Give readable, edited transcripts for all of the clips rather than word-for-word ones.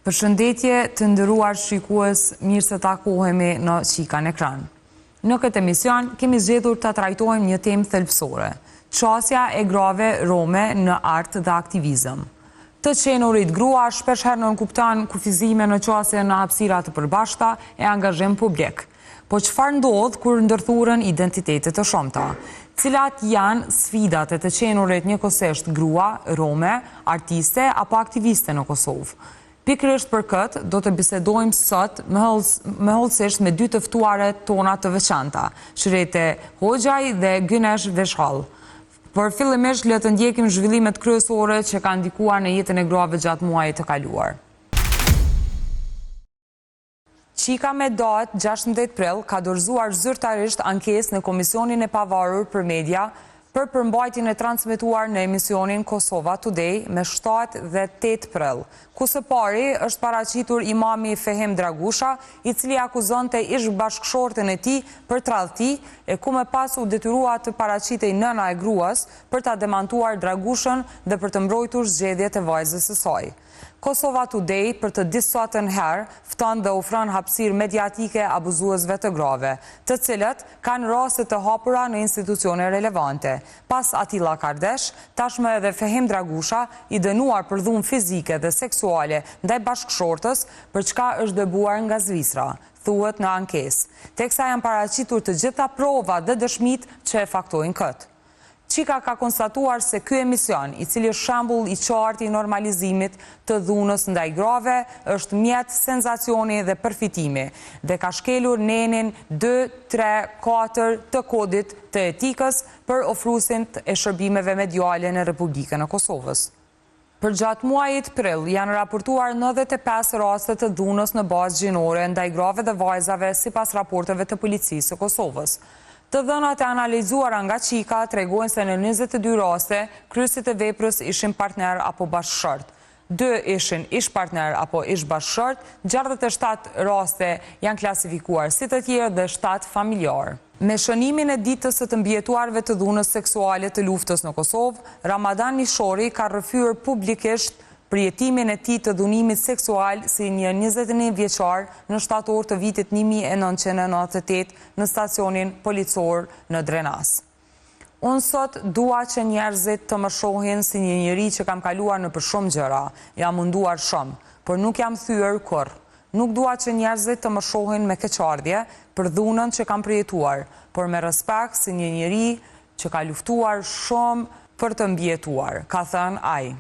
Përshëndetje të nderuar shikues, mirë se takohemi në Qika në ekran. Në këtë emision kemi zgjedhur të trajtojmë një temë thelbësore, qasja e grave rome në art dhe aktivizëm. Të qenurit grua shpesh herë nënkupton kufizime në qasje në hapësira të përbashkëta e angazhim publik. Po çfarë ndodh kur ndërthuren identitete të shumta? Cilat janë sfidat e të qenurit njëkohësisht grua, rome, artiste apo aktiviste në Kosovë? Pikërisht për këtë, do të bisedojmë sot me hollësisht me dy të ftuaret tona të veçanta, Shrete Hoxhaj dhe Gynesh Veshhall. Por fillimisht le të ndjekim zhvillimet kryesore që kanë ndikuar në jetën e grave gjatë muajit të kaluar. Qika me datë 16 prill ka dorëzuar zyrtarisht ankesë në Komisionin e Pavarur për Media për përmbajtjen e transmetuar në emisionin Kosova Today me 7 dhe 8 prill, ku së pari është paraqitur imami Fehim Dragusha, i cili akuzonte ish bashkëshorten e tij për tradhti, e ku më pas u detyrua të paraqitej nëna e gruas për ta demantuar Dragushën dhe për të mbrojtur zgjedhjet e vajzës së saj. Kosova Today për të disotën herë fton dhe ofron hapësirë mediatike abuzuesve të grave, të cilët kanë raste të hapura në institucione relevante. Pas Atilla Kardesh, tashmë edhe Fehim Dragusha, i dënuar për dhunë fizike dhe seksuale ndaj bashkëshortës, për çka është dëbuar nga Zvicra, thuhet në ankesë, teksa janë paraqitur të gjitha provat dhe dëshmitë që e faktojnë këtë. Qika ka konstatuar se ky emision, i cili është shembull i qartë i normalizimit të dhunës ndaj grave, është mjet senzacioni dhe përfitimi, dhe ka shkelur nenin 2, 3, 4 të kodit të etikës për ofruesin e shërbimeve mediale në Republikën e Kosovës. Për gjatë muajit prill janë raportuar 95 raste të dhunës në bazë gjinore ndaj grave dhe vajzave sipas raporteve të policisë së Kosovës. Të dhënat e analizuara nga Qika tregojnë se në 22 raste, kryesit e veprës ishin partner apo bashkëshort. 2 ishin ish partner apo ish bashkëshort, 67 raste janë klasifikuar si të tjerë dhe 7 familjar. Me shënimin e ditës së të mbjetuarve të dhunës seksuale të luftës në Kosovë, Ramadan Nishori ka rrëfyer publikisht përjetimin e tij të dhunimit seksual si një 21 vjeçar në shtator të vitit 1998 në stacionin policor në Drenas. Unë sot dua që njerëzit të më shohin si një njeri që kam kaluar në për shumë gjëra, jam munduar shumë, por nuk jam thyer kurr. Nuk dua që njerëzit të më shohin me keqardhje për dhunën që kam përjetuar, por me respekt si një njeri që ka luftuar shumë për të mbjetuar, ka thënë ai.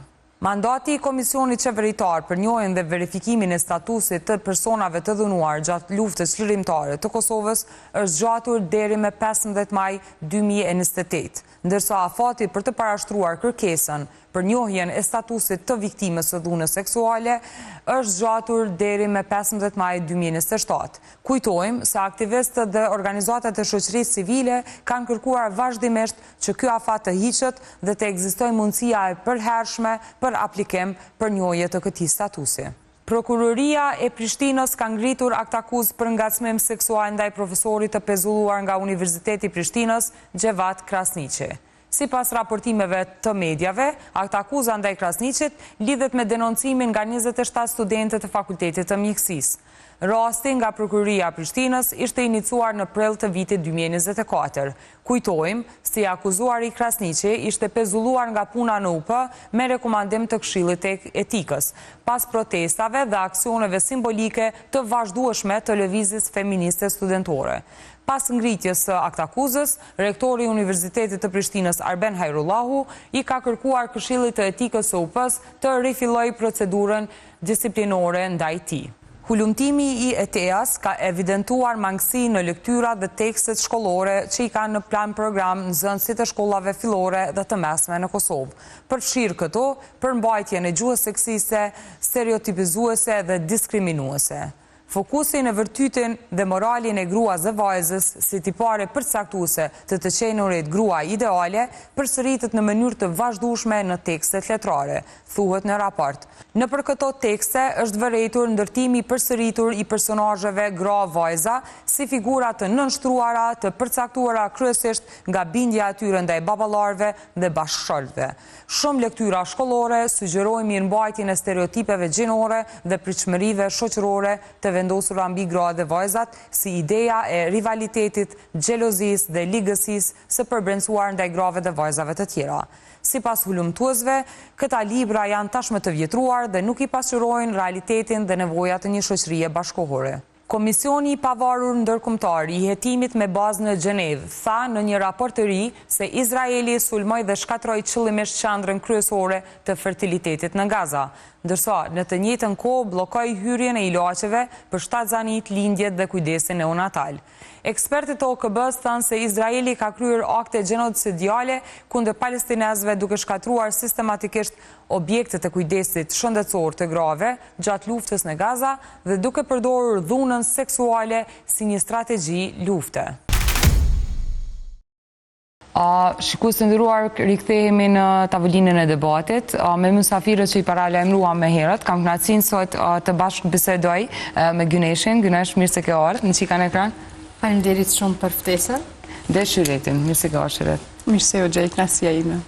Mandati i Komisionit Qeveritar për njohjen dhe verifikimin e statusit të personave të dhunuar gjatë luftës çlirimtare të Kosovës është zgjatur deri me 15 maj 2028, ndërsa afati për të parashtruar kërkesën për njohjen e statusit të viktimës së dhunës seksuale është zgjatur deri me 15 maj 2027. Kujtojmë se aktivistët dhe organizatat e shoqërisë civile kanë kërkuar vazhdimisht që ky afat të hiqet dhe të ekzistojë mundësia e përhershme për aplikim për njohje të këtij statusi. Prokuroria e Prishtinës ka ngritur aktakuzë për ngacmim seksual ndaj profesorit të pezulluar nga Universiteti i Prishtinës, Xhevat Krasniqi. Sipas raportimeve të mediave, aktakuza ndaj Krasniqit lidhet me denoncimin nga 27 studentët të Fakultetit të Mjekësisë. Rasti nga Prokuroria e Prishtinës ishte iniciuar në prill të vitit 2024. Kujtojmë se i akuzuari Krasniqi ishte pezulluar nga puna në UP me rekomandim të Këshillit Etikës, pas protestave dhe aksioneve simbolike të vazhdueshme të lëvizjes feministe studentore. Pas ngritjes së aktakuzës, rektori i Universitetit të Prishtinës Arben Hajrullahu i ka kërkuar Këshillit të Etikës së UP-s të rifillojë procedurën disiplinore ndaj tij. Hulumtimi i ETEA-s ka evidentuar mangësi në lektyra dhe tekstet shkollore që i kanë në plan program nxënësit e shkollave fillore dhe të mesme në Kosovë. Përfshirë këto, përmbajtjen e gjuhës seksiste, stereotipizuese dhe diskriminuese. Fokusin e vërtytin dhe moralin e gruas dhe vajzës si tipare përcaktuese të qenurit grua ideale përsëritet në mënyrë të vazhdueshme në tekstet letrare, thuhet në raport. Nëpër këto tekste është vërejtur ndërtimi përsëritur i personazheve gra-vajza si figura të nënshtruara, të përcaktuara kryesisht nga bindja e tyre ndaj baballarëve dhe bashkëshortëve. Shumë lektyra shkollore sugjerojnë mirëmbajtjen e stereotipeve gjinore dhe pritshmërive shoqërore të vendosura mbi gratë dhe vajzat, si ideja e rivalitetit, xhelozisë dhe ligësisë së përbrencuar ndaj grave dhe vajzave të tjera. Sipas hulumtuesve, këta libra janë tashmë të vjetruar dhe nuk i pasqyrojnë realitetin dhe nevojat e një shoqërie bashkëkohore. Komisioni i pavarur ndërkombëtar i hetimit me bazë në Gjenevë tha në një raport të ri se Izraeli sulmoi dhe shkatroi qëllimisht qendrën kryesore të fertilitetit në Gaza, ndërsa në të njëjtën kohë bllokoi hyrjen e ilaqeve për shtatzanit, lindjet dhe kujdesin neonatal. Ekspertët e OKB-s thanë se Izraeli ka kryer akte gjenocidiale kundër palestinezëve duke shkatruar sistematikisht objektet e kujdesit shëndetësor të grave gjatë luftës në Gaza dhe duke përdorur dhunën seksuale si një strategji lufte. Shikues të nderuar, rikthehemi në tavolinën e debatit me mysafirët që i paralajmëruam më herët. Kam kënaqësinë sot të bashkëbisedoj me Gyneshin. Gynesh, mirë se ke ardhur në Çika në ekran. Faleminderit shumë për ftesën. Dhe Shiretin, mirë se ke ardhur Shiret. Mirë se u gjej, kënaqësia ime.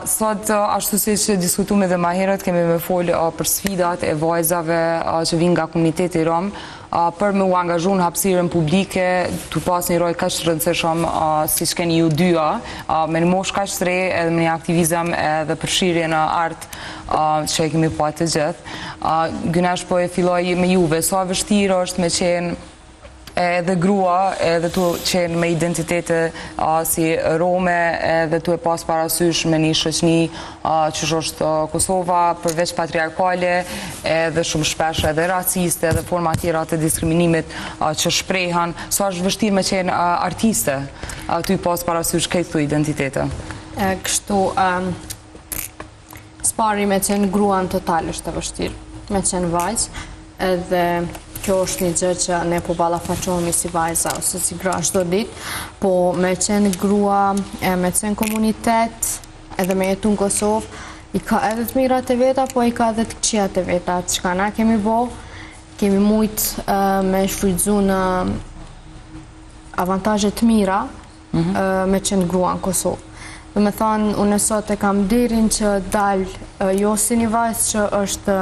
Sot, ashtu siç diskutuam edhe më herët, kemi me fol për sfidat e vajzave që vijnë nga komuniteti rom, për me u angazhu në hapësirën publike, të pas një rol kaq të rëndësishëm siç keni ju dyja, me një moshë kaq të re edhe me një aktivizëm edhe përfshirje në art që e kemi pa të gjithë. Gynesh, po e filloj me juve, sa vështirë është me qenë edhe grua, edhe tu qenë me identitete si rome, edhe tu e pas parasysh me një shoqni që është Kosova, përveç patriarkale, edhe shumë shpesh edhe raciste, edhe forma tjera të diskriminimit që shprehan. Sa është vështirë me qenë artiste, tu i pas parasysh këto identitete? Kështu, spari me qenë grua në total është e vështirë, me qenë vajzë, edhe kjo është një gjë që ne po ballafaqohemi si vajza ose si gra çdo ditë, po me qenë grua, me qenë komunitet, edhe me jetu në Kosovë, i ka edhe të mirat e veta, po i ka edhe të këqijat e veta. Çka na kemi kemi mujt me shfrytzu në avantazhe të mira me qenë grua në Kosovë. Dhe me thonë, unë sot e kam derin që dal jo si një vajzë që është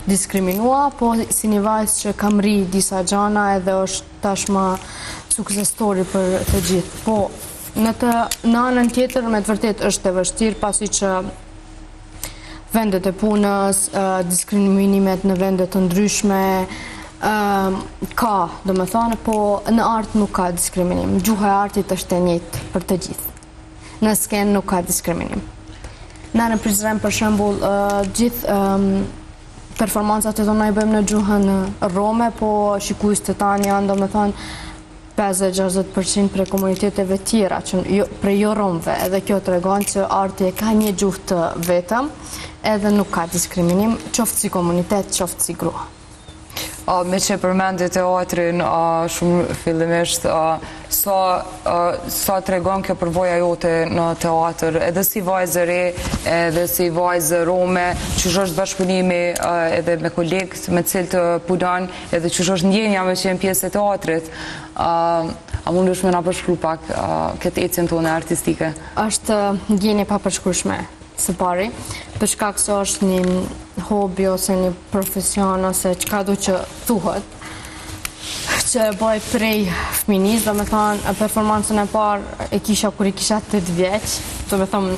diskriminua, po si një vajzë që kam ri disa gjana edhe është tashmë sukses story për të gjithë. Po, në anën tjetër, me të vërtet është e vështirë, pasi që vendet e punës, diskriminimet në vendet të ndryshme, ka, do me thonë, po në art nuk ka diskriminim. Gjuha e artit është e njëjtë për të gjithë. Në skenë nuk ka diskriminim. Na në Prizren, për shembull, gjithë performancat e tona i bëjmë në gjuhën rome, po shikues të tanë janë, do me thonë, 50-60% për komuniteteve tjera, për jo romëve, edhe kjo të regon që arti e ka një gjuhë të vetëm, edhe nuk ka diskriminim, qoftë si komunitet, qoftë si grua. Me që përmendit teatrin, shumë fillimisht, sa të regon kjo përvoja jote në teatr, edhe si vajzë re, edhe si vajzë rome, që është bashkëpunimi edhe me kolegët me cilë të punon, edhe që është ndjenja me që jenë pjesë e teatrit, a mund është me nga përshkru pak këtë ecjen tonë artistike? Është ndjenje pa përshkrushme, së pari, për shkak se është një hobi ose një profesion ose çka do që thuhet, që e bëj prej fëminis, do me thonë, performancën e parë e kisha kur i kisha 8 vjeç, do me thonë,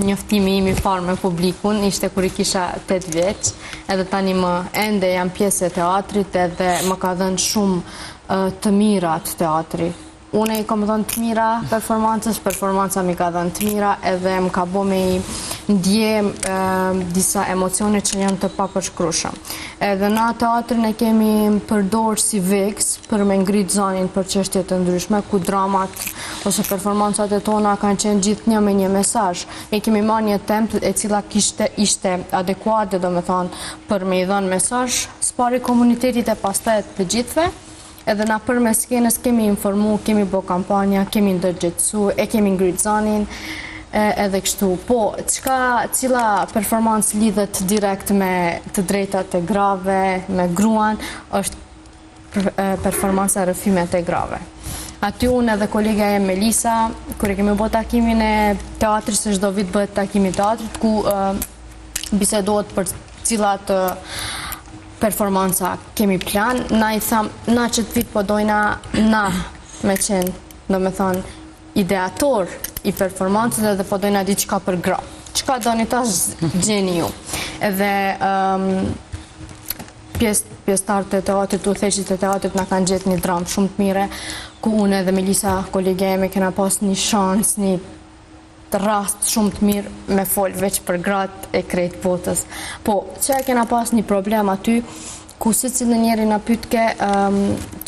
njoftimi im i parë me publikun, ishte kur i kisha 8 vjeç, edhe tani më ende jam pjesë e teatrit edhe më ka dhënë shumë të mirat teatri. Une i kam dhënë të mira performanca mi ka dhënë të mira edhe më ka bo me ndjem disa emocione që janë të papërshkrueshëm. Edhe na teatrin e kemi përdorur si veks për me ngrit zonin për çështje të ndryshme, ku dramat ose performancat e tona kanë qenë gjithnjë me një mesazh. Ne kemi marrë një temë e cila ishte adekuate, domethënë, për me i dhënë mesazh spari komunitetit e pastaj të gjithëve. Edhe na përmes skenës kemi informu, kemi bo kampanja, kemi ndërgjetësu, e kemi ngrit zonin, edhe kështu. Po, cila performancë lidhet direkt me të drejtat e grave, me gruan, është performanca rrëfimet e grave. Aty unë edhe kolega e Melisa, kërë kemi bo takimin e teatrit, se çdo vit bëhet takimi teatrit, ku bisedohet për cilat performanca kemi plan. Na i tham, na që të vit po dojna na me qenë, do me thonë, ideator i performancës edhe po dojna diçka për gra. Çka doni tash gjeni ju. Edhe pjesëtarët e teatrit, udhëheqësit e teatrit na kanë gjetë një dramë shumë të mire, ku unë edhe Melisa, kolege eme, kena pas një shans, një rast shumë të mirë me folë veç për gratë e krejtë botës. Po, që e kena pas një problem aty, ku si cilë njeri në pytke,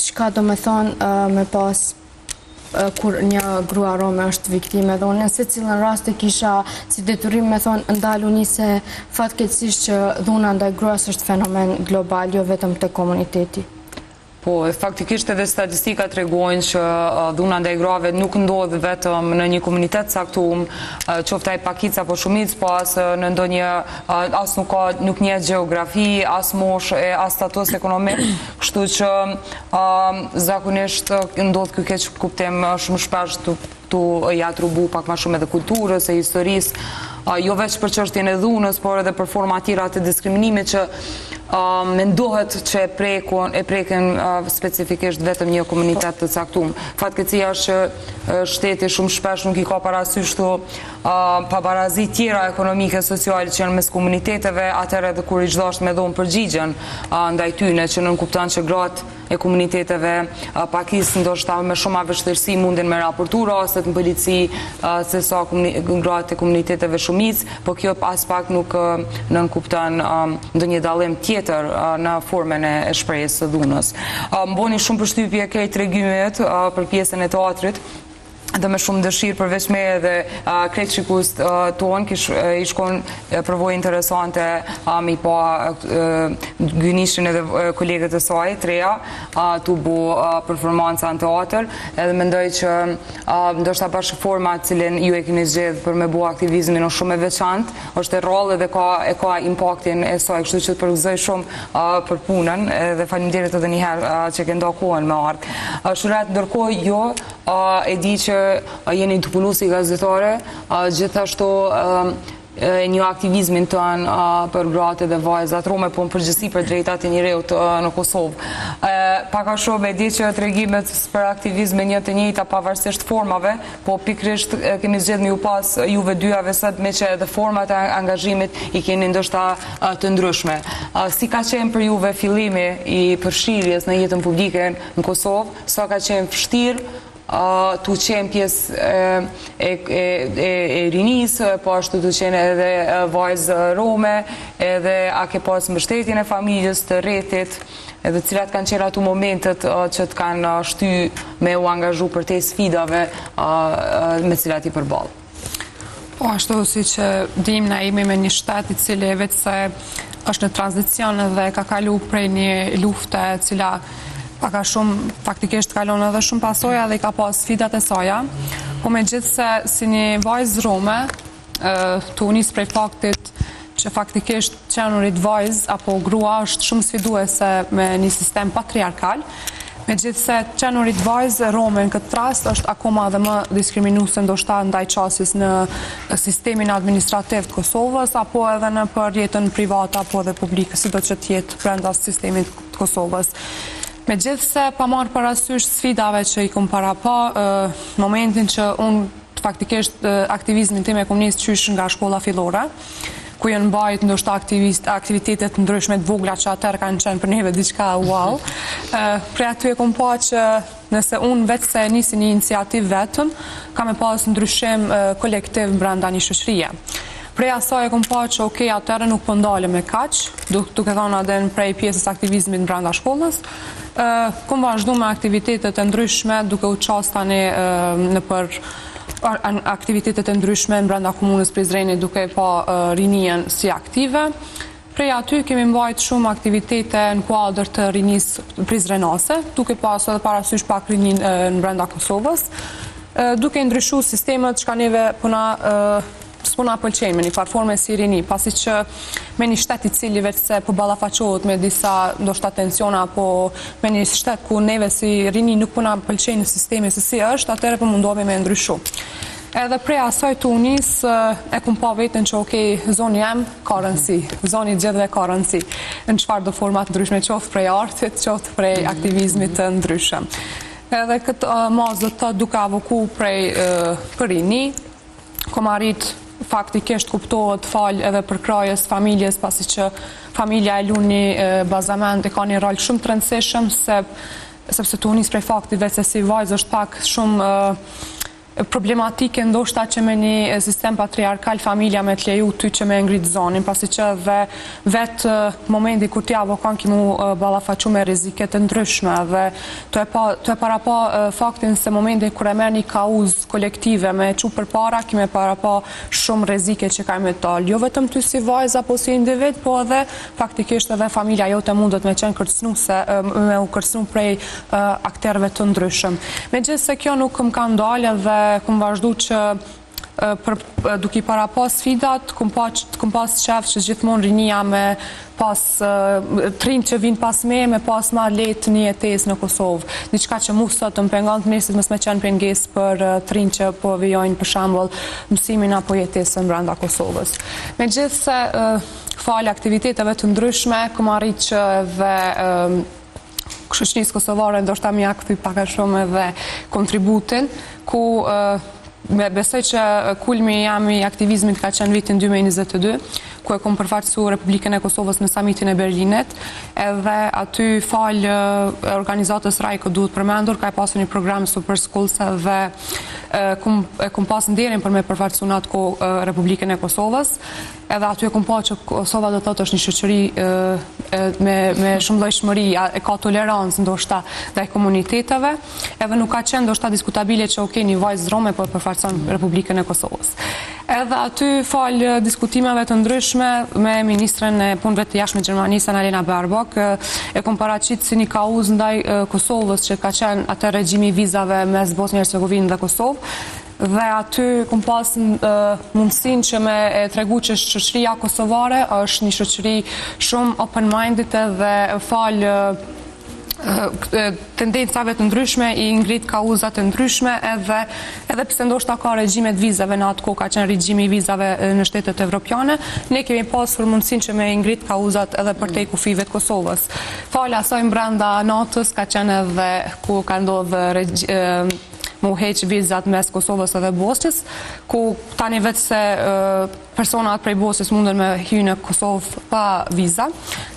qka do me thonë me pas kur një grua rome është viktime, dhe unë në si cilën rast e kisha si detyrim me thonë ndalu një se fatkeqësisht që dhuna ndaj gruas është fenomen global, jo vetëm të komuniteti. Po, faktikisht edhe statistika tregojnë që dhuna ndaj grave nuk ndodh vetëm në një komunitet caktuar, qoftë ai pakica apo shumic, po as në ndonjë as nuk njeh gjeografi, as moshë, as status ekonomik, kështu që zakonisht ndodh ky keq kuptim shumë shpesh tu ja trubu pak më shumë edhe kulturës e historisë, jo veç për çështjen e dhunës, por edhe për forma tjera të diskriminimit që mendohet që e preken specifikisht vetëm një komunitet të caktuar. Fatkeqësia është që shteti shumë shpesh nuk i ka parasysh këto pabarazi tjera ekonomike, sociale që janë mes komuniteteve, atëherë edhe kur i çdo është me dhomë përgjigjen ndaj tyne, që nënkupton që gratë e komuniteteve pakis ndoshta me shumë vështirësi mundin me raportura ose në polici se sa gratë e komuniteteve shumic, po kjo as pak nuk nënkupton ndonjë dallim tjetër në formën e shprehjes së dhunës. Më bëni shumë përshtypje këto tregimet për pjesën e teatrit, dhe me shumë dëshirë përveç me edhe krejt shikus tonë, i shkon përvoj interesante mi pa Gynishin edhe kolegët e saj, treja, tu bu performanca në teatr, edhe mendoj që ndoshta bashkë forma cilin ju e keni zgjedhë për me bu aktivizmin është shumë e veçantë, është e rrallë edhe ka impaktin e saj, kështu që të përgëzoj shumë për punën, edhe faleminderit edhe njëherë që ke nda kohën me ardhë. Shuret, ndërkohë jo, e di që jeni të punu si gazetare, gjithashtu një aktivizmin tonë për gratë dhe vajzat rome, po në përgjithësi për drejtat e njerëzit në Kosovë. Pak a shumë e di që tregimet për aktivizmin janë të njëjta pavarësisht formave, po pikërisht kemi zgjedhur ju pas juve dyjave sot me që edhe format e angazhimit i keni ndoshta të ndryshme. Si ka qenë për juve fillimi i përfshirjes në jetën publike në Kosovë, sa ka qenë vështirë tu qenë pjesë e rinisë, po ashtu tu qenë edhe vajzë rome, edhe a ke pas mbështetjen e familjes, të rrethit, edhe cilat kanë qenë ato momentet që të kanë shty me u angazhu për te sfidave me cilat i përballë. Po ashtu si që dim na jemi me një shtet i cili vetë se është në tranzicion dhe ka kalu prej një lufte cila paka shumë, faktikisht kalon edhe shumë pasoja dhe i ka pas sfidat e saja, po me gjithë se si një vajzë rome, të unis prej faktit që faktikisht qenurit vajzë apo grua është shumë sfiduese me një sistem patriarkal, me gjithë se qenurit vajzë rome në këtë rast është akoma dhe më diskriminuese ndoshta ndaj qasis në sistemin administrativ të Kosovës, apo edhe në për jetën privata apo dhe publike, si do që tjetë brenda sistemit të Kosovës. Me gjithë se pa marë parasysh sfidave që i kom para pa, momentin që unë faktikisht aktivizmin tim e kom njësë qysh nga shkolla fillore, ku janë mbajt ndoshta aktivitetet ndryshme të vogla që atër kanë qenë për neve diçka wow. Pre aty e kom pa që nëse unë vetë se nisi një iniciativ vetëm, kam e pas ndryshim kolektiv brenda një shoqërie. Prej asaj e kom pa që okej, atëherë nuk po ndale me kaq, duke thënë edhe prej pjesës aktivizmit brenda shkollës. Kom vazhdu me aktivitetet e ndryshme, duke u qas tani në për aktivitetet e ndryshme në brenda komunës Prizreni, duke pa rinien si aktive. Prej aty kemi mbajt shumë aktivitete në kuadër të rinis prizrenase, duke pas edhe parasysh pak rinin në brenda Kosovës, duke ndryshu sistemet që ka neve s'puna pëlqenjë me një farforme si rini, pasi që me një shtet i cili veç se po ballafaqohet me disa ndoshta tensiona, apo me një shtet ku neve si rini nuk puna pëlqenjë në sistemi se si është, atëherë po mundohemi me ndryshu. Edhe prej asaj të unis e kum pa vetën që okej, zoni jem ka rëndësi, zoni gjithve ka rëndësi, në çfarë do format ndryshme, qoftë prej artit, qoftë prej aktivizmit të ndryshëm. Edhe këtë mazët të duke avoku prej përini, kom arrit faktikisht kuptohet fal edhe për krajës familjes, pasi që familja e luni bazament e ka një rol shumë të rëndësishëm, sepse të unis prej faktive se si vajzë është pak shumë problematike ndoshta që me një sistem patriarkal familja me të leju ty që me ngritë zonin, pasi që dhe vetë momenti kur t'ja avokon ki mu ballafaqu me riziket e ndryshme dhe të e para pa faktin se momenti kur e merr një kauz kolektive me çu përpara, ki me para pa shumë rizike që ka me talë, jo vetëm ty si vajza apo si individ, po edhe faktikisht edhe familja jote mundet me qenë kërcnuese, me u kërcnu prej akterëve të ndryshëm. Megjithëse kjo nuk më ka ndalë dhe kum vazhdu që duke i para pas sfidat, kum pas qef që gjithmonë rinia me pas trinj që vinë pas me pas ma letë një jetesë në Kosovë. Diçka që mu sot më pengon të mesit mësme qenë pengesë për trinj që po vijojnë për shembull mësimin apo jetesën brenda Kosovës. Megjithëse falë aktiviteteve të ndryshme, kum arrit që edhe Shoqërisë Kosovare ndoshta më ja kthy pak a shumë edhe kontributin, ku besoj që kulmi jam i aktivizmit ka qenë vitin 2022, ku e kom përfaqësu Republikën e Kosovës në samitin e Berlinit, edhe aty falë organizatës Rajko duhet përmendur, ka e pasu një program Super Schools dhe kom pas nderin për me përfaqësu në atë ko Republikën e Kosovës, edhe aty e kom pa që Kosova do të thotë është një shoqëri me shumë llojshmëri, e ka tolerancë ndoshta ndaj komuniteteve, edhe nuk ka qenë ndoshta diskutabile që okej, një vajzë rome po përfaqëson Republikën e Kosovës. Edhe aty falë diskutimeve të ndryshme me ministren e punëve të jashtme Gjermanisë Annalena Baerbock, e kom paraqit si një kauzë ndaj Kosovës që ka qenë atë regjimi vizave mes Bosnjë e Hercegovinë dhe Kosovë, dhe aty kom pas mundësin që me tregu që shoqëria kosovare është një shoqëri shumë open-minded dhe falë tendencave të ndryshme i ngrit kauzat të ndryshme edhe pse ndoshta ka regjimet vizave në atë kohë ka qenë regjimi i vizave në shtetet evropiane, ne kemi pasur mundësinë që me ngrit kauzat edhe për te kufive të Kosovës. Fala asaj brenda NATO-s ka qenë edhe ku ka ndodhur mu heq vizat mes Kosovës edhe Bosnjës, ku tani vetë se personat prej Bosnjës mundën me hy në Kosovë pa viza,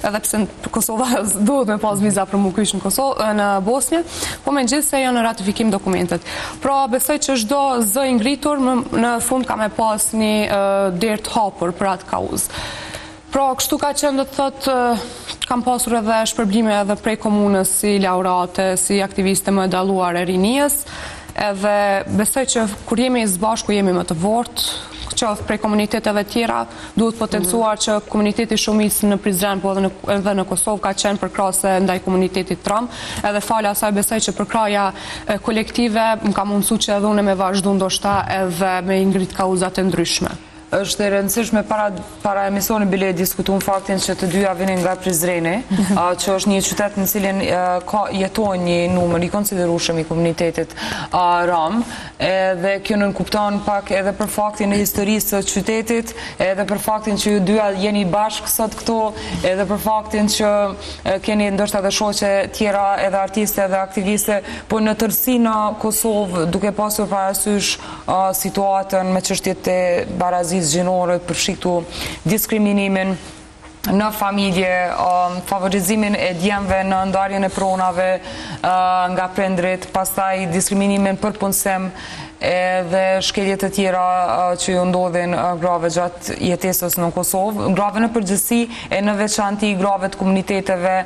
edhe pse Kosova duhet me pas viza për mu kysh në Bosnjë, po me gjithë se janë në ratifikim dokumentet. Pra besoj që çdo zë i ngritur në fund ka me pas një derë të hapur për atë kauzë. Pra kështu ka qenë do të thotë kam pasur edhe shpërblime edhe prej komunës si laurate, si aktiviste më dalluar e rinijës, edhe besoj që kur jemi së bashku jemi më të fortë, që prej komuniteteve tjera duhet potencuar që komuniteti shumicë në Prizren po edhe në Kosovë ka qenë përkrahase ndaj komunitetit tram, edhe falë asaj besoj që përkraja kolektive më ka mundësu që edhe unë me vazhdu ndoshta edhe me ngrit kauzat e ndryshme. Është e rëndësishme para emisioni bile diskutuam faktin që të dyja vinin nga Prizreni, që është një qytet në cilin jeton një numër i konsiderueshëm i komunitetit rom, dhe kjo nënkupton pak edhe për faktin e historisë së qytetit, edhe për faktin që ju dyja jeni bashkë sot këtu, edhe për faktin që keni ndoshta edhe shoqe tjera, edhe artiste edhe aktiviste, po në tërësi në Kosovë, duke pasur parasysh situatën me çështjet e barazisë gjinore, përfshiktu diskriminimin në familje, favorizimin e djemve në ndarjen e pronave nga prindrit, pastaj diskriminimin për punësim, edhe shkeljet e tjera që ju ndodhin grave gjatë jetesës në Kosovë, grave në përgjithësi e në veçanti grave të komuniteteve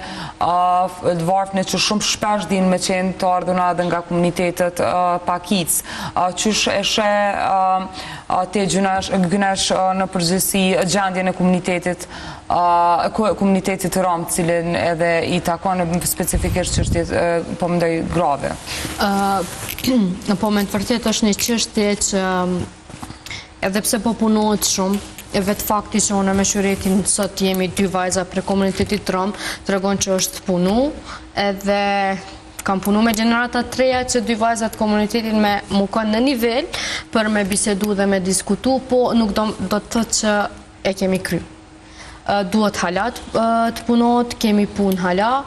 të varfëne që shumë shpesh din me qenë të ardhuna dhe nga komunitetet pakic. Qysh e she te gjynesh në përgjithësi gjendjen e komunitetit rom, cilin edhe i takon specifikisht çështjet po mendoj grave. Po me të vërtet është një çështje që edhe pse po punohet shumë, e vetë fakti që unë me Shuretin sot jemi 2 vajza për komunitetit rom, tregon që është punu, edhe kam punu me gjenerata të reja që 2 vajzat komunitetin me mu kanë në nivel për me bisedu dhe me diskutu, po nuk do të thëtë që e kemi kry. Duhet hala të punohet, kemi pun hala,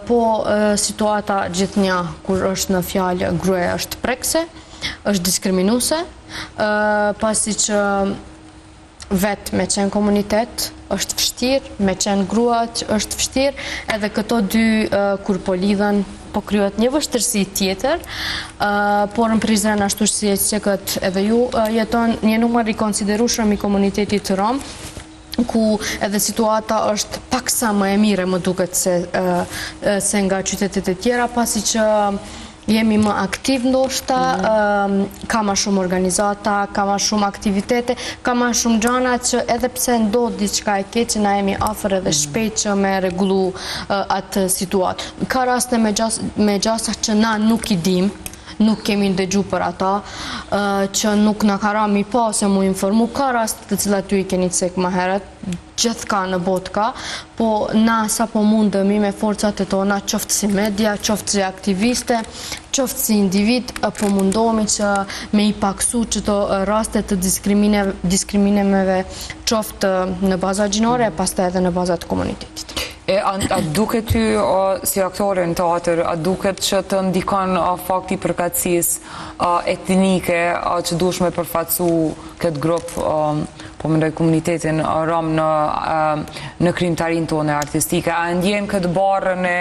po situata gjithnja kur është në fjalë gruaja është prekse, është diskriminuese, pasi që vetë me qenë komunitet është vështirë, me qenë grua është vështirë, edhe këto 2 kur po lidhen po kryet një vështërsi tjetër, por në Prizren ashtu si që këtë edhe ju jeton një numër i konsiderueshëm i komunitetit të rom, ku edhe situata është paksa më e mire më duket se nga qytetet e tjera, pasi që jemi më aktiv ndoshta, ka ma shumë organizata, ka ma shumë aktivitete, ka ma shumë gjana që edhe pse ndodh diçka e keq që na jemi afër edhe shpejt që me rregullu atë situatë. Ka raste me gjasa që na nuk i dim, nuk kemi ndëgju për ata, që nuk në ka rami pa se mu informu, ka rast të cilat ju i keni cek më heret, gjithë ka në botë ka, po na sa po mundëmi me forcat e tona, qoftë si media, qoftë si aktiviste, qoftë si individ, po mundohemi që me i paksu që të rastet të diskriminimeve qoftë në baza gjinore, pastaj edhe në baza të komunitetit. A duket ty si aktore në teatr, a duket që të ndikon fakti përkatësis etnike që dush me përfaqësu këtë grup, po mendoj komunitetin rom në krijimtarinë tonë artistike? A ndjen këtë barrën e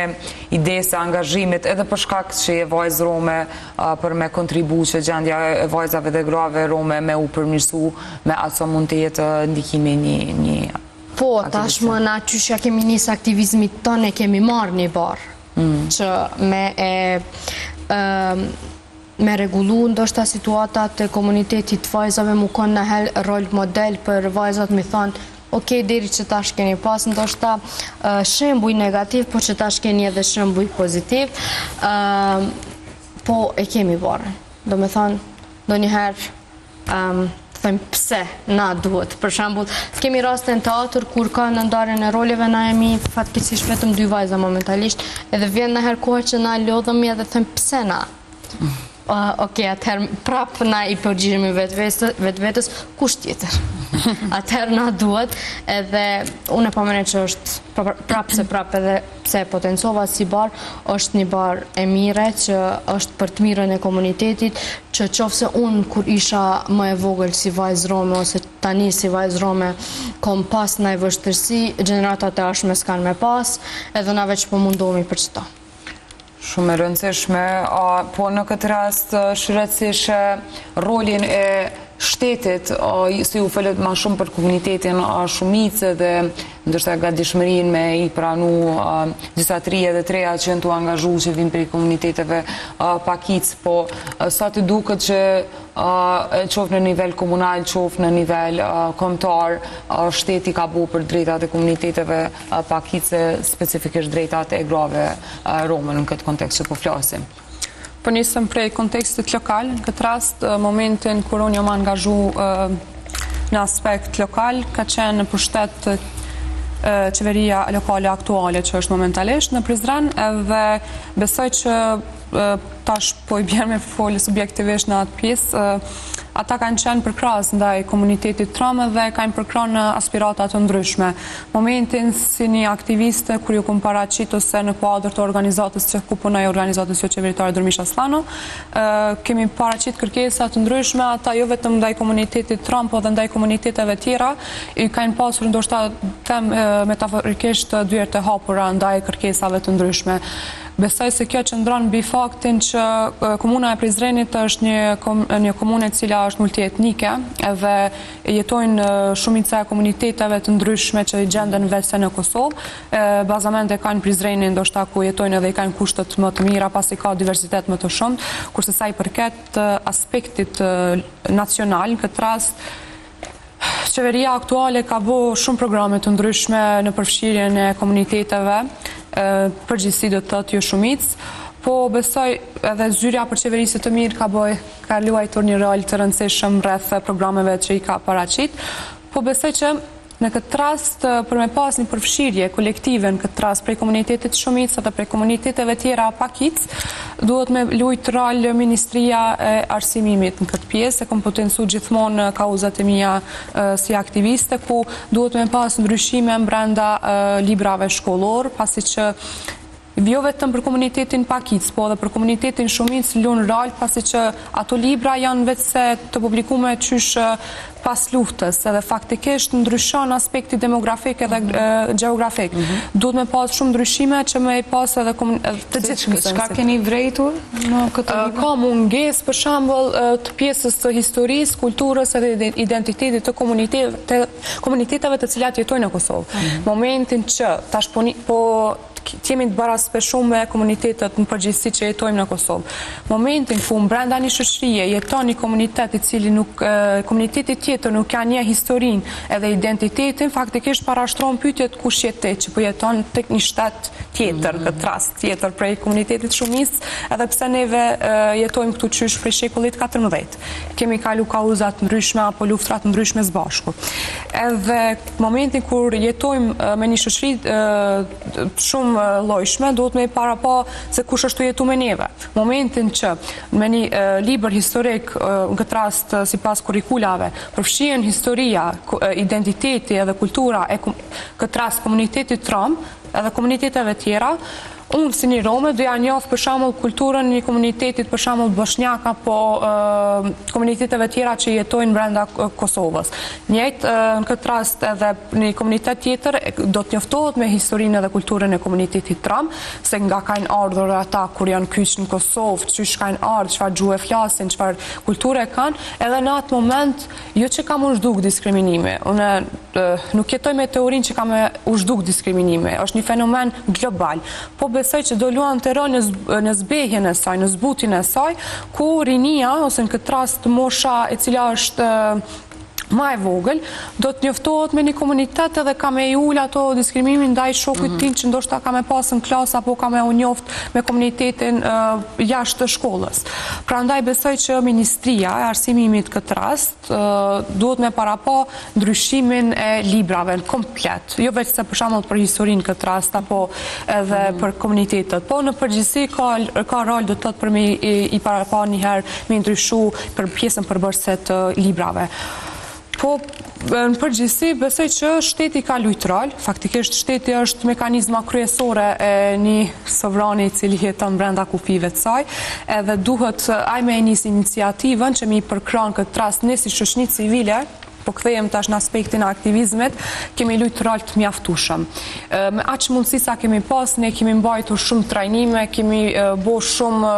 idesë së angazhimit edhe për shkak që je vajzë rome për me kontribu që gjendja e vajzave dhe grave rome me u përmirësu me atë sa mund të jetë ndikimi një Po, tashmë na qyshja kemi njësë aktivizmit tonë e kemi marrë një barë, që me regullu ndoshta situatat e komunitetit të vajzave mu konë në helë rol model për vajzat mi thonë, okej, deri që tash keni pas ndoshta shembuj negativ, po që tash keni edhe shembuj pozitiv, po e kemi barë. Do me thonë, do njëherë thëmë pse na duhet. Për shembull, kemi raste në teatr kur ka në ndarjen e roleve, na jemi fatkeqësisht vetëm 2 vajza momentalisht, edhe vjen ndonjëherë koha që na lodhemi edhe thëmë pse na. Okej, atëherë prapë na i përgjigjemi vetvetes, kush tjetër? Atëherë na duhet, edhe unë e pamene që është prapë edhe pse potencova si bar, është një bar e mire që është për të mirën e komunitetit, që qofse unë kur isha më e vogël si vajzë rome, ose tani si vajzë rome, kom pas në e vështërsi, gjeneratat e ashme s'kan me pas, edhe na veç po mundohemi për qëta. Shumë e rëndësishme, po në këtë rast shërëtsish rolin e shtetit, si u folët ma shumë për komunitetin shumicë dhe ndërsa ga dishmërin me i pranu disa trije dhe treja që në të angazhu që vinë për i komuniteteve pakic, po sa të duket që qofë në nivel komunal, qofë në nivel kombëtar, shteti ka bu për drejtat e komuniteteve pakice, specifikisht drejtat e grave rome në këtë kontekst që po flasim. Po nisëm prej kontekstit lokal, në këtë rast, momentin kur unë jam angazhu në aspekt lokal, ka qenë në pushtet qeveria lokale aktuale që është momentalisht në Prizren, edhe besoj që tash po i bjerë me folë subjektivisht në atë pjesë, ata kanë qenë përkras ndaj komunitetit trome dhe kanë përkran në aspiratat të ndryshme. Momentin si një aktiviste, kur ju kumë paraqit ose në kuadër të organizatës që ku punoj organizatës jo qeveritare Durmish Aslano, kemi paraqit kërkesat të ndryshme, ata jo vetëm ndaj komunitetit trom, po dhe ndaj komuniteteve tjera, i kanë pasur ndoshta tem metaforikisht dyert e hapura ndaj kërkesave të ndryshme. besoj se kjo qëndron mbi faktin që komuna e Prizrenit është një komunë e cila është multietnike dhe jetojnë shumica e komuniteteve të ndryshme që i gjenden vetëse në Kosovë. Bazamente kanë Prizrenin, ndoshta ku jetojnë edhe i kanë kushtet më të mira, pasi ka diversitet më të shumt, kurse sa i përket aspektit nacional, në këtë rast qeveria aktuale ka bërë shumë programe të ndryshme në përfshirjen e komuniteteve, përgjithësi do të thotë jo shumicë, po besoj edhe zyrja për qeverisë të mirë ka luajtur një rol të rëndësishëm rreth programeve që i ka paraqit, po besoj që në këtë rast, për me pas një përfshirje kolektive në këtë rast prej komunitetit shumicë dhe prej komuniteteve tjera pakic, duhet me luajt rol Ministria e Arsimimit në këtë pjesë, e kom potencu gjithmonë kauzat e mia si aktiviste, ku duhet me pas ndryshime brenda librave shkollor, pasi që jo vetëm për komunitetin pakic, po edhe për komunitetin shumic lun rol, pasi që ato libra janë vetëse të publikume qysh pas luftës, edhe faktikisht ndryshon aspekti demografik edhe geografik. Duhet me pas shumë ndryshime që me pas edhe të gjithë mësën. Çka keni vrejtur në këtë libër? Ka mungesë për shembull të pjesës të historisë, kulturës edhe identitetit të komuniteteve të cilat jetojnë në Kosovë. Momentin që tash jemi të baraspeshum me komunitetet në përgjithësi që jetojmë në Kosovë. Momentin ku brenda një shoqërie jeton një komunitet i cili komuniteti tjetër nuk ka një historinë edhe identitetin, faktikisht parashtron pyetjet kush jetë që po jeton tek një shtet tjetër, këtë rast tjetër prej komunitetit shumicë, edhe pse neve jetojmë këtu qysh prej shekullit 14. Kemi kalu kauzat ndryshme apo luftrat ndryshme së bashku. Edhe momentin kur jetojmë me një shoqëri shumë llojshme, duhet me para pa se kush është jetu me neve. Momentin që me një libër historik, në këtë rast sipas kurikulave, përfshihen historia, identiteti edhe kultura e këtë rast komunitetit rom edhe komuniteteve tjera, unë si një Rome doja njoh për shembull kulturën një komunitetit për shembull bosnjak apo komuniteteve tjera që jetojnë brenda Kosovës. Njëjtë në këtë rast edhe një komunitet tjetër do të njoftohet me historinë edhe kulturën e komunitetit rom, se nga kanë ardhur ata kur janë kyç në Kosovë, çysh kanë ardhur, çfarë gjuhë flasin, çfarë kulture kanë, edhe në atë moment jo që kam u zhduk diskriminime. Unë nuk jetoj me teorinë që kam u zhduk diskriminime, është një fenomen global. Po besoj që do luan të rol në zbehjen e saj, në zbutin e saj, ku rinia, ose në këtë rast mosha e cila është ma e vogël, do të njoftohet me një komunitet edhe ka me i ullë ato diskriminimin ndaj shokut tim që ndoshta ka me pasë në klasë apo ka me u njoft me komunitetin jashtë të shkollës. Prandaj besoj që Ministria e Arsimimit këtë rast duhet me parapa ndryshimin e librave në komplet. Jo veç se për shembull për historinë këtë rast apo edhe për komunitetet, po në përgjithësi ka rol do të thotë për me i parapa njëherë me ndryshu për pjesën përbërëse të librave. Po, në përgjithësi, besoj që shteti ka luajtur rol. Faktikisht, shteti është mekanizma kryesore e një sovrani i cili jeton brenda kufive të saj, edhe duhet ai me nis iniciativën që mi përkran këtë rast ne si shoqëni civile, po kthehem tash në aspektin e aktivizmit, kemi luajtur rol të mjaftueshëm. Me aq mundësi sa kemi pas, ne kemi mbajtur shumë trajnime, kemi bërë shumë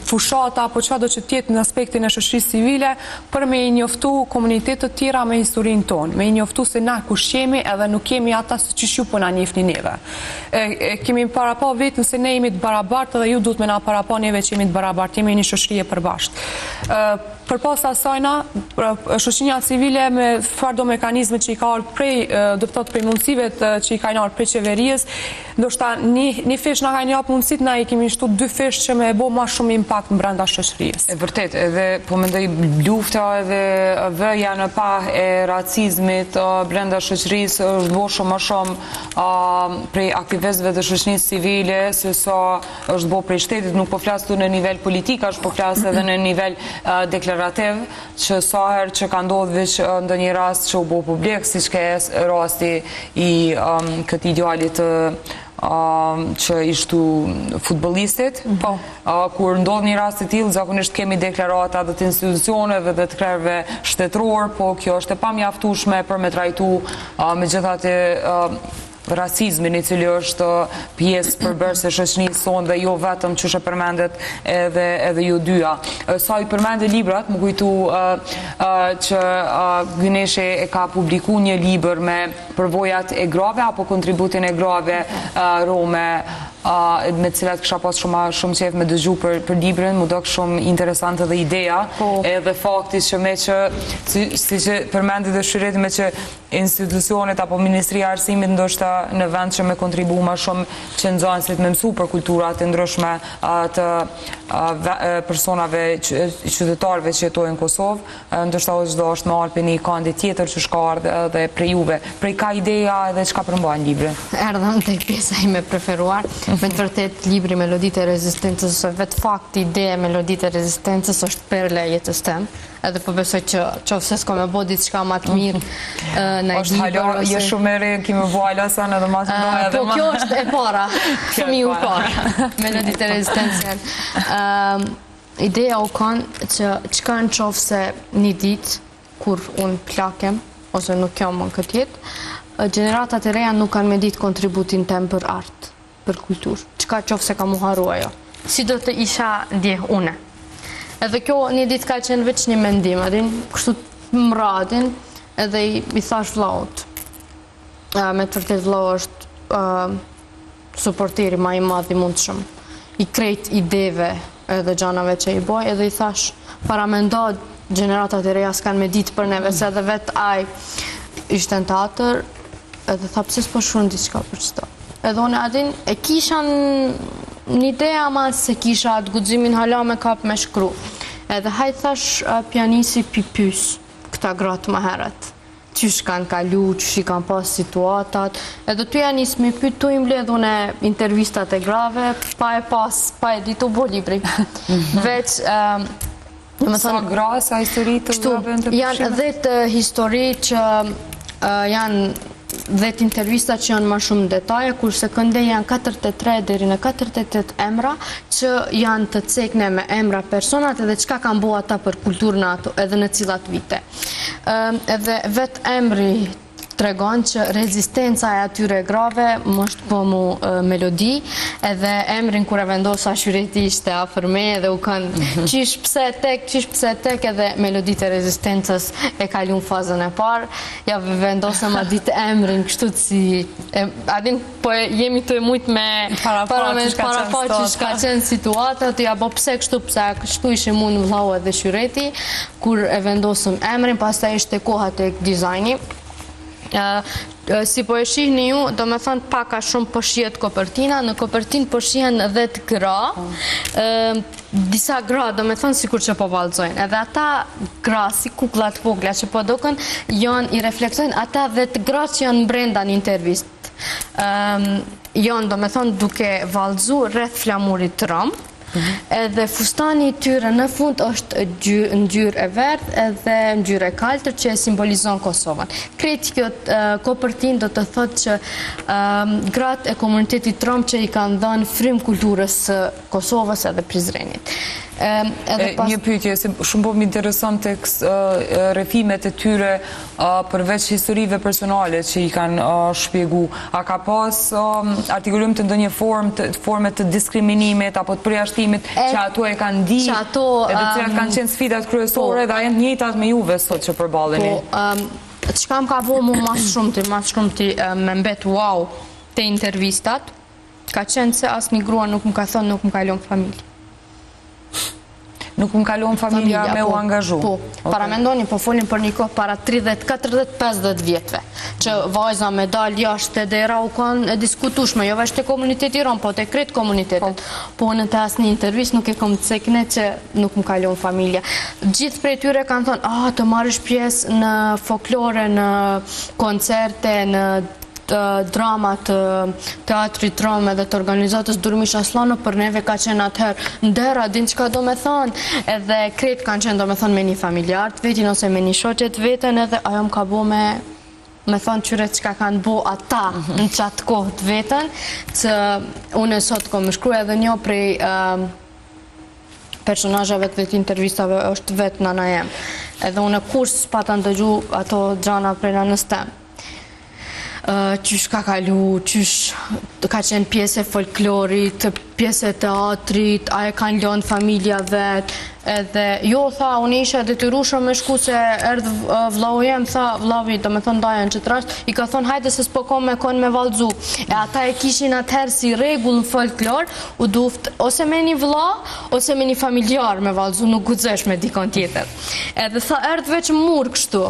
fushata apo çfarë do që tjetë në aspektin e shoqërisë civile për me i njoftu komunitetet tjera me historinë tonë, me i njoftu se na kush jemi edhe nuk kemi ata se çish ju po na njihni neve. Kemi parapa vetëm se ne jemi të barabartë dhe ju duhet me na parapa neve që jemi të barabartë, jemi një shoqëri e përbashkët. Përpas asajna, shoqënia civile me fardo mekanizme që i ka ardhur prej, do të thotë prej mundësive që i ka ardhur prej qeverisë, ndoshta një fesh na kanë jap mundësit, na i kemi shtu 2 fesh që me bë më shumë impakt brenda shoqërisë. E vërtet, edhe po mendoj lufta edhe vëja në pah e racizmit brenda shoqërisë është bërë shumë më shumë prej aktivistëve të shoqërisë civile se sa është bërë prej shtetit, nuk po flas këtu në nivel politik, as po flas edhe në nivel deklarativ, që sa herë që ka ndodhur veç ndonjë rast që u bë publik, siç ka rasti i këtij idealit që ishtu futbollistit, kur ndodh një rast i tillë, zakonisht kemi deklarata dhe të institucioneve dhe të krerëve shtetëror, po kjo është e pamjaftueshme për me trajtu, megjithatë rasizmin i cili është pjesë përbërëse shoqënisë sonë dhe jo vetëm që shë përmendet edhe ju dyja. Sa i përmendet librat, më kujtu që Gyneshi e ka publiku një libër me përvojat e grave apo kontributin e grave rome me cilat kësha pas shumë qef me dëgju për librin, mu dok shumë interesante dhe ideja, edhe faktis që me që, si që përmendit dhe shyreti me që institucionet apo Ministria Arsimit ndoshta në vend që me kontribu ma shumë që nxënësit me mësu për kulturat e ndryshme të personave qytetarëve që jetojnë në Kosovë, ndoshta është me alë për një kandi tjetër që shka ardhe dhe prej juve. Prej ka ideja edhe që ka përmbajnë librin? Erdhëm të pjesa ime preferuar. Me të vërtet, libri Meloditë e Rezistencës, ose vetë fakti ideja Meloditë e Rezistencës është perle e jetës tem, edhe po besoj që qofse s'ko me bo ditë qka ma të mirë në e libër. Je shumë e re, kime bo alasan edhe ma të mdoja edhe ma. Po kjo është e para, shumë i u para, Meloditë e Rezistencën. Ideja u kanë që qka në qofse një ditë, kur unë plakem, ose nuk jam më në këtë jetë, generatat e reja nuk kanë me ditë kontributin tem për artë, për kulturë, qka qofë se ka mu haru ajo. Si do të isha ndjeh une. Edhe kjo një ditë ka qenë veç një mendim, adin, kështu më radin, edhe i thash vlaut. Me të vërtet vlau është suporteri ma i madhi mund shumë. I krejt ideve edhe gjanave që i boj, edhe i thash, para me ndod, generatat e reja s'kan me ditë për neve, se edhe vet aj ishte në teatr, edhe tha pëse s'po shrunë diçka për qëta. Edhe unë adin e kisha një ideja ma se kisha atë guximin hala me kap me shkru. Edhe hajt thash pianisi pipys këta gratë më heret. Qysh kanë kalu, qysh i kanë pas situatat. Edhe tu janë nisë me pyt, tu im ledhu në intervistat e grave, pa e ditu bo libri. Veç... Sa gra, sa histori të grave në të përshime? Janë 10 histori që janë 10 intervista që janë ma shumë detaje, kurse kënde janë 43 dheri në 48 emra që janë të cekne me emra personat edhe qka kanë bo ata për kulturën ato edhe në cilat vite. Edhe vetë emri tregon që rezistenca e atyre grave më është po mu melodi, edhe emrin kur e vendosa shyreti ishte afër me edhe u kanë qish pse tek edhe Meloditë e Rezistencës e kalun fazën e parë, ja vendosëm a ditë emrin kështu si, adin po jemi të mujt me parafa që shka qenë situatat, ja bo pse kështu ishim unë vlau edhe shyreti, kur e vendosëm emrin, pas ta ishte koha të dizajni. Si po e shihni ju, do me thonë paka shumë përshijet kopertina, në kopertin përshijen 10 gra, disa gra, do me thonë sikur që po valzojnë, edhe ata gra, si kuklat vogla që po doken, janë i refleksojnë, ata 10 gra që janë brenda një intervist, janë, do me thonë, duke valzu rreth flamurit të rëmë, edhe fustani i tyre në fund është ngjyrë e verdhë edhe ngjyrë e kaltër që e simbolizon Kosovën. Krejt kjo kopertin do të thotë që gratë e komunitetit rom që i kanë dhënë frymë kulturës Kosovës edhe Prizrenit. Një pyetje, shumë po më intereson të refimet e tyre përveç historive personale që i kanë shpjegu. A ka pas artikullum të ndonjë forme të diskriminimit apo të përjashtimit që ato e kanë di edhe cilat kanë qenë sfidat kryesore dhe janë njëjtat me juve sot që përballeni? Çka më ka vënë mu mas shumë ti me mbet wow te intervistat, ka qenë se asnjë grua nuk më ka thënë nuk më kalon familje. Nuk më kalon familja me u angazhu? Po, para mendoni, po folin për një kohë para 30, 40, 50 vjetëve, që vajza me dal jashtë edhe era u kanë diskutushme, jo veç të komuniteti rom, po të kretë komunitetet. Po në të asë një intervjist nuk e kom të cekne që nuk më kalon familja. Gjithë prej tyre kanë thonë, të marrësh pjesë në folklore, në koncerte, në dramat teatrit rom edhe të organizatës Durmish Aslano për neve ka qenë atëherë ndera, din që ka do me thonë, edhe kretë kanë qenë do me thonë me një familjartë vetin ose me një shoqet vetën, edhe ajo më ka bo me thonë qyre që ka kanë bo ata në qatë kohët vetën, që unë e sot ko më shkruaj edhe një prej personazhave të vetë intervistave është vetë nana jem, edhe unë e kurs pa të ndëgju ato gjana prej nanës tem. qysh ka kalu, qysh ka qenë pjesë e folklorit, pjesë e teatrit, a e kanë lënë familja vetë, edhe jo, tha, unë isha detyrueshëm me shku se erdhë vllau jem, tha, vlavi, do me thonë dajën që trasht, i ka thonë hajde se s'po kom me konë me valzu. E ata e kishin atëherë si regull në folklor, u duft ose me një vlla, ose me një familjar me valzu, nuk guxesh me dikon tjetër. Edhe tha, erdhë veç murë kështu.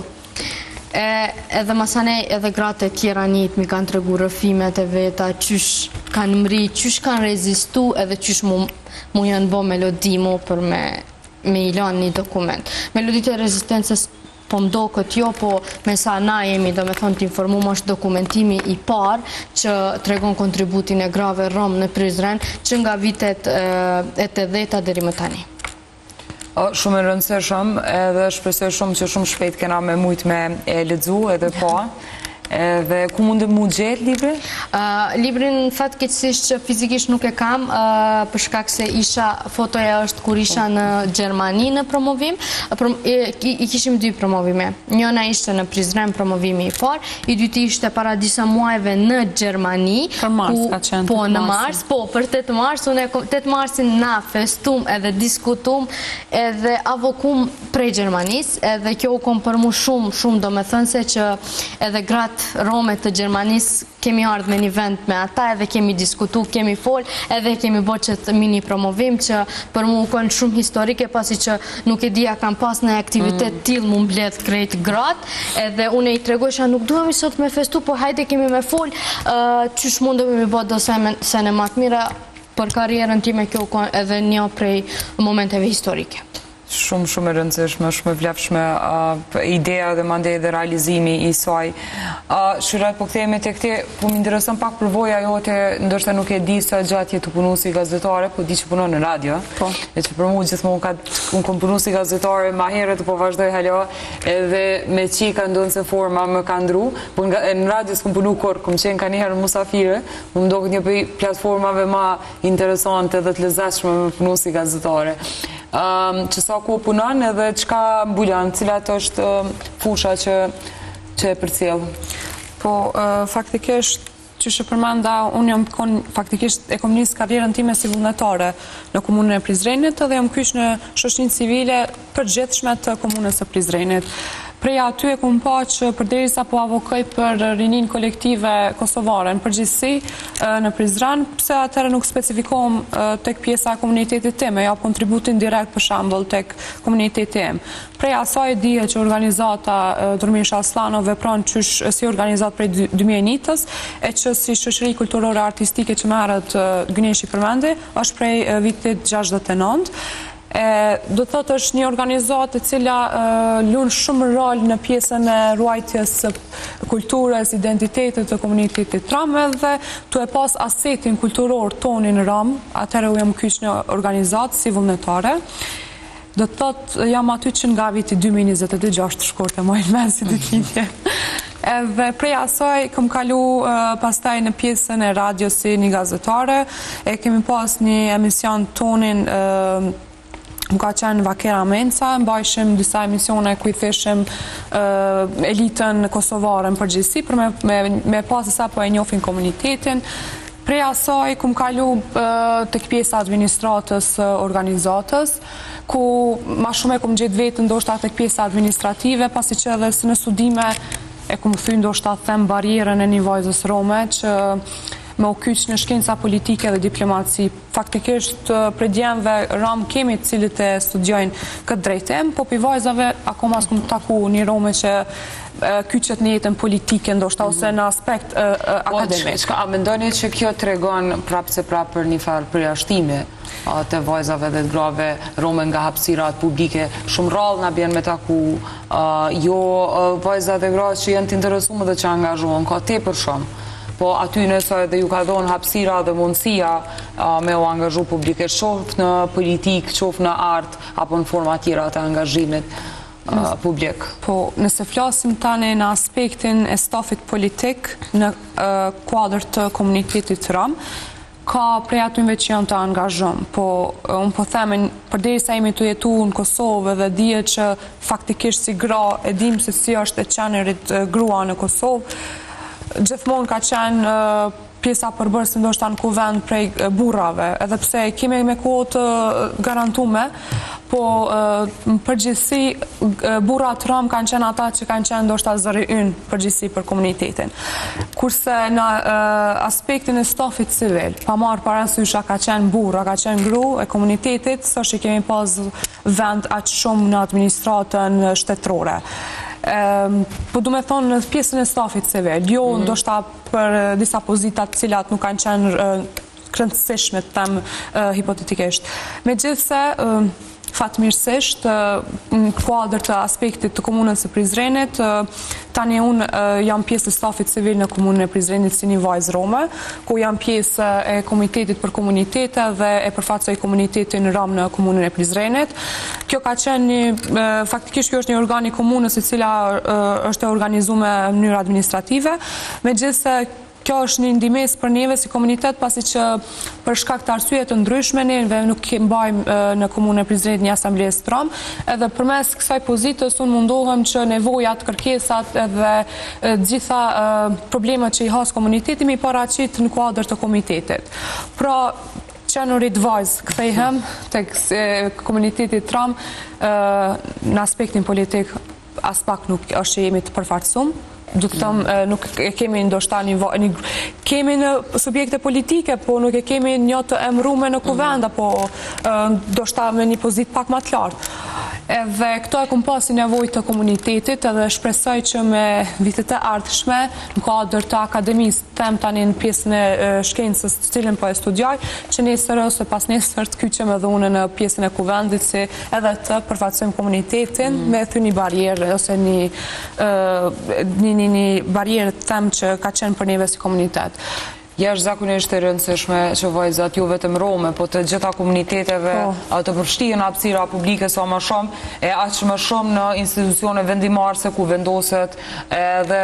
Edhe masanej edhe gratë e tjera njët mi kanë tregu rëfimet e veta, qysh kanë mri, qysh kanë rezistu edhe qysh mu janë bo melodi mu për me i lanë një dokument. Melodit e rezistencës po mdo këtë jo, po me sa na jemi do me thonë t'informum është dokumentimi i parë që tregon kontributin e grave rom në Prizren që nga vitet e 80 deri më tani. Shumë e rëndësishëm edhe shpresoj shumë që shumë shpejt kena me mujt me e lexu edhe po. Dhe ku mundë mu gjetë libri? Librin fatkeqësisht që fizikisht nuk e kam, për shkak se fotoja është kur isha në Gjermani në promovim. I kishim 2 promovime. Njëna ishte në Prizren promovimi i parë, i dyti ishte para disa muajve në Gjermani. Për mars ka qenë. Po, në mars, po, për 8 mars, unë 8 marsin na festum edhe diskutum edhe avokum prej Gjermanis, edhe kjo u kom për mu shumë do me thënë se që edhe gratë Rome të Gjermanis kemi ardhë me një vend me ata edhe kemi diskutu, kemi fol edhe kemi bo qëtë mini promovim që për mu u konë shumë historike pasi që nuk e dia kam pas në aktivitet tilë mu mbledh krejt gratë edhe une i tregojsha nuk duhemi sot me festu po hajde kemi me fol qysh mundemi me bo do sene matë mira për karierën time kjo u konë edhe një prej momenteve historike. Shumë e rëndësishme, shumë e vlefshme ideja dhe mandej dhe realizimi i saj. Shirat, po kthehemi te këte, po më intereson pak përvoja jote, ndoshta nuk e di sa gjatë je të punu si gazetare, po di që punon në radio. Po. E që për mu gjithmonë unë kom punu si gazetare, ma herët po vazhdoj halo, edhe me qika ndonë se forma më ka ndru, po në radio s'kom punu kur, kom qenë ka njëherë musafire, më mdokët një për platformave ma interesante dhe të lezetshme me punu si gazetare. Që sa ku punon edhe qka mbulon, cilat është fusha që e përcjell? Po, faktikisht, që shë përmanda, unë faktikisht e kom njësë karierën time si vullnetare në komunën e Prizrenit edhe jam kysh në shoqërinë civile përgjithshme të komunës së Prizrenit. Preja aty e kom pa që përderisa po avokoj për rinin kolektive kosovare në përgjithësi në Prizren, pse atëherë nuk specifikohem tek pjesa e komunitetit tim, e jap kontributin direkt për shembull tek komuniteti tim. Preja asaj dihet që organizata Durmish Aslanov vepron qysh si organizat prej 2001-ës, e që si shoqëri kulturore artistike që merret Gëneshi përmendi, është prej vitit 69. Do të thotë është një organizatë e cila luan shumë rol në pjesën e ruajtjes së kulturës, identitetit të komunitetit rom dhe të e pas asetin kulturor tonin rom, atëherë u jam kyç në organizatë si vullnetare. Do të thotë jam aty që nga viti 2026 të shkurt e mojnë men si ditëlindje. Edhe prej asaj kom kalu pastaj në pjesën e radio si një gazetare, e kemi pas një emision tonin më ka qenë Vakera Menca, mbajshim disa emisione ku i theshim elitën kosovare në përgjithësi për me pasë sa po e njofin komunitetin. Prej asaj kum kalu tek pjesa administratës organizatës, ku ma shumë e kum gjetë vetë ndoshta tek pjesa administrative, pasi që edhe së në studime e kum thy ndoshta them barierën e një vajzës rome që me u kyç në shkenca politike dhe diplomaci. Faktikisht për djemve ram kemi cilët e studiojnë këtë drejtim, po për vajzave akoma s'kum taku një rome që kyçet në jetën politike ndoshta ose në aspekt akademik. A mendoni që kjo tregon prapë se prapë për një farë përjashtimi të vajzave dhe të grave rome nga hapësirat publike? Shumë rrallë na bjen me taku jo vajzat dhe gratë që janë të interesuar dhe që angazhohen, ka tepër shumë. Po aty nëse edhe ju ka dhonë hapësira dhe mundësia me u angazhu publike, qoftë në politik, qoftë në art, apo në forma tjera të angazhimit publik. Po, nëse flasim tani në aspektin e stafit politik në kuadër të komunitetit rom, ka prej atyve që janë të angazhëm, po unë po themin, përderisa jemi të jetu në Kosovë dhe dije që faktikisht si gra e dim se si është e qenerit grua në Kosovë, gjithmonë ka qenë pjesa përbërëse ndoshta në kuvend prej burrave, edhe pse kemi me kohë të garantume, po në përgjithësi burrat rom kanë qenë ata që kanë qenë ndoshta zëri ynë përgjithësi për komunitetin. Kurse në aspektin e stafit civil, pa marrë parasysh a ka qenë burr, a ka qenë gru e komunitetit, s'është që kemi pas vend aq shumë në administratën shtetërore. Po du me thonë në pjesën e stafit civil, jo ndoshta për disa pozitat cilat nuk kanë qenë rëndësishme të them hipotetikisht. Megjithse, fatmirësisht, në kuadër të aspektit të komunës së Prizrenit, tani unë jam pjesë e stafit civil në komunën e Prizrenit si një vajzë rome, ku jam pjesë e komitetit për komunitete dhe e përfaqësoj komunitetin rom në komunën e Prizrenit. Kjo ka qenë faktikisht kjo është një organ i komunës e cila është e organizuar në mënyrë administrative, megjithse kjo është një ndihmës për neve si komunitet, pasi që për shkak të arsye të ndryshme neve nuk mbajmë në komunën e Prizrenit një asamblesë rom, edhe përmes kësaj pozitës unë mundohem që nevojat, kërkesat edhe gjitha problemet që i has komuniteti mi paraqit në kuadër të komitetit. Pra, që në rritë vajzë, këthejhem të komunitetit rom në aspektin politik as pak nuk është që jemi të përfaqësum. Du të thëmë, nuk e kemi ndoshta kemi në subjekte politike, po nuk e kemi një të emrume në kuvend, apo ndoshta me një pozit pak më të lartë. Edhe këto e kumë pasi nevoj të komunitetit, edhe shpresoj që me vitet e ardhshme, në kuadër të akademisë, them tani në pjesën e shkencës të cilën po e studioj, që nesër ose pas nesër të kyqem edhe unë në pjesën e kuvendit, si edhe të përfaqësojmë komunitetin me një barierë ose një barierë të them që ka qenë për neve si komunitet. Është zakonisht e rëndësishme që vajzat jo vetëm rome, po të gjitha komuniteteve të përshtihen hapësira publike sa më shumë, e aq më shumë në institucione vendimarrëse ku vendoset edhe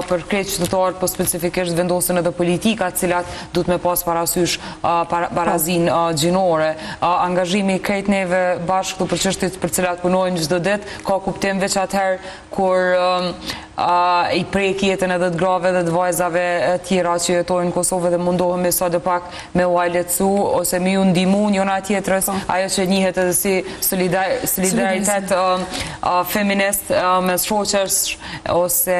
për krejt qytetarët, po specifikisht vendosen edhe politikat, cilat duhet me pas parasysh barazin gjinore. Angazhimi krejt neve bashkë për çështjet për cilat punojmë çdo ditë, ka kuptim veç atëherë kur i prek jetën edhe të grave dhe të vajzave tjera që jetojnë në Kosovë dhe mundohemi sa dhe pak me u lehtësu ose me ju ndihmu njëna tjetrës, ajo që njihet edhe si solidaritet feminist mes shoqësh ose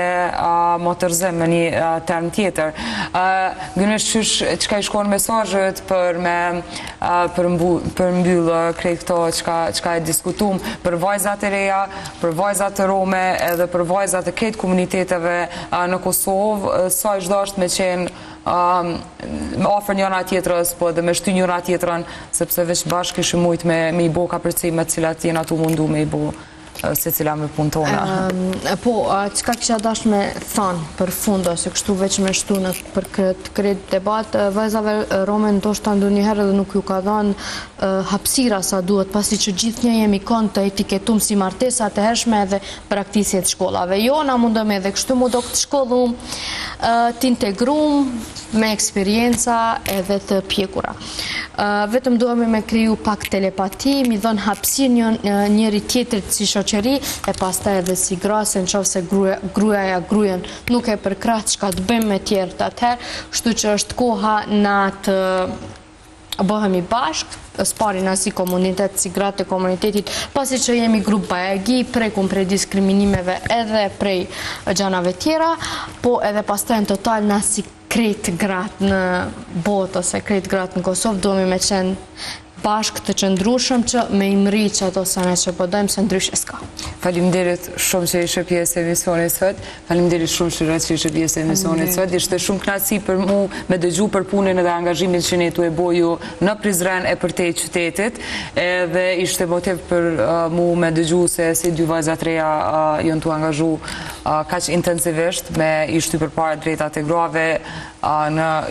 motërzim me një term tjetër. Gënësh çka i shkon mesazhet për mbyll krejt këto çka e diskutuam për vajzat e reja, për vajzat e rome edhe për vajzat e krejt komuniteteve në Kosovë, sa i dashur me qenë me ofër njëra tjetrës, po edhe me shty njëra tjetrën, sepse veç bashkë kishim mujt me i bo kapërcimet cilat jena tu mundu me i bo se cila me punë tona. Po, qka kisha dash me thanë për fund, ose kështu veç me shtu për këtë debat, vajzave rome ndoshta ndonjëherë edhe nuk ju ka dhanë hapësira sa duhet, pasi që gjithë një jemi kënd të etiketum si martesa të hershme edhe praktisjet shkollave. Jo, na mundëm edhe kështu mu do këtë shkollum, të integrum me eksperienca edhe të pjekura. Vetëm duhemi me kriju pak telepati, mi dhënë hapësir njëri tjetërit si shoqëri, e pasta edhe si grase, në qovë se gruaja grujen nuk e përkrah çka të bëjmë me tjerë të atëherë, kështu që është koha na të bëhemi bashkë, spari na si komunitet, si gratë e komunitetit, pasi që jemi grup bajagi, prekun prej diskriminimeve edhe prej gjanave tjera, po edhe pastaj në total na si krejt gratë në botë ose krejt gratë në Kosovë, duhemi me qenë bashkë të qëndrushëm që me imri që ato sane që podojmë se ndryshe s'ka. Faleminderit shumë që ishe pjesë e emisionit sot, faleminderit shumë që ishe pjesë e emisionit sot, ishte shumë knaqësi për mu me dëgju për punën edhe angazhimin që ne tu e boju në Prizren e për te qytetit, dhe ishte motiv për mu me dëgju se si dy vajzat reja jënë tu angazhu kaq intensivisht me ishtu për para drejtat e grave,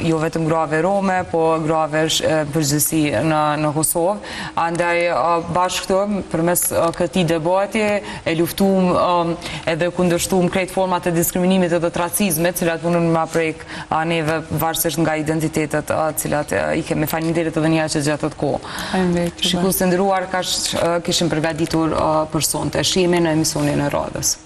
jo vetëm grave rome, po grave përgjithësi në Kosovë. Andaj bashkë këto, përmes këtij debati, e luftuam edhe kundërshtuam krejt format e diskriminimit edhe të racizmit, cilat punën ma prek neve varësisht nga identitetet cilat i kemi. Faleminderit edhe një që gjatë të kohë. Shikues të nderuar, kishim përgatitur për sonte. Shihemi në emisionin e radhës.